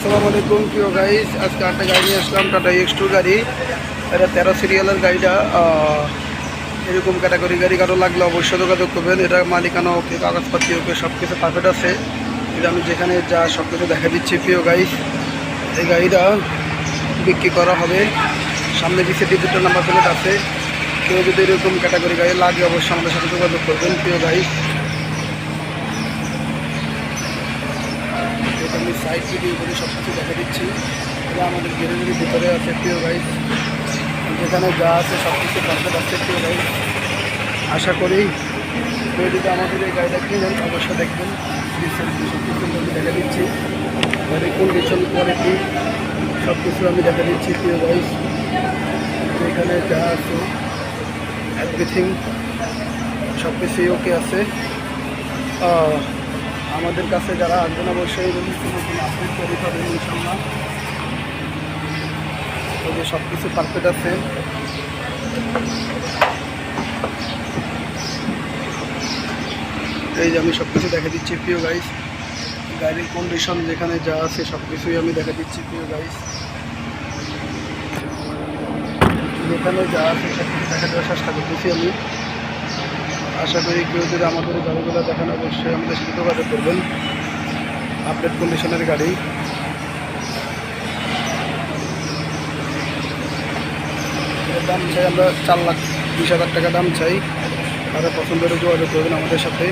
আসসালামু আলাইকুম প্রিয় গাইস, আজকে একটা গাড়ি নিয়ে আসলাম, টাটা X2 গাড়ি। এটা 13 সিরিয়ালের গাড়িটা। এরকম ক্যাটাগরি গাড়ি কারো লাগলে অবশ্যই যোগাযোগ করবেন। এটা মালিকানা ওকে, কাগজপাতি ওকে, সব কিছু পারফেক্ট আছে। এটা আমি যেখানে যা সব কিছু দেখা দিচ্ছি প্রিয় গাইস। এই গাড়িটা বিক্রি করা হবে। সামনে পিছিয়ে ডিজিটাল নাম্বার প্লেট আছে। কেউ যদি এরকম ক্যাটাগরি গাড়ি লাগে অবশ্যই আমাদের সাথে যোগাযোগ করবেন প্রিয় গাইস। এটা আমি সাইড ভিডিও করে সব কিছু দেখা দিচ্ছি। এটা আমাদের গ্যারেজের ভিতরে আছে প্রিয় গাইস। যেখানে যা আছে সব কিছু পারফেক্ট আছে প্রিয় গাইস। আশা করি কেউ যদি আমাদের এই গাড়িটা কিনেন অবশ্যই দেখবেন। সব কিছু আমি দেখা দিচ্ছি। গাড়ির কন্ডিশন, কোয়ালিটি সব কিছু আমি দেখা দিচ্ছি প্রিয় গাইস। এখানে যা আছে এভরিথিং সব কিছুই ওকে আছে। আমাদের কাছে যারা আসবেন অবশ্যই নতুন আপডেট তৈরি করবেন ইনশাল্লাহ। ওই যে সব কিছু পারফেক্ট আছে। এই যে আমি সব কিছু দেখা দিচ্ছি প্রিয় গাইস। গাড়ির কন্ডিশন যেখানে যা আছে সব কিছুই আমি দেখা দিচ্ছি প্রিয় গাইস। যেখানে যা আছে সব কিছু দেখা দেওয়ার চেষ্টা করতেছি আমি। আশা করি কেউ যদি আমাদের গাড়িগুলো দেখেন অবশ্যই আমাদের সাথে যোগাযোগ করবেন। আপডেট কন্ডিশনের গাড়ি। দাম চাই আমরা 4,20,000 টাকা দাম চাই। আরও পছন্দ করে যোগাযোগ করবেন আমাদের সাথে।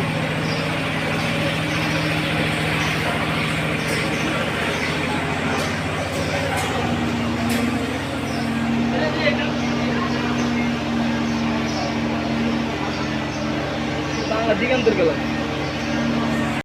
দিগন্তর গেলাম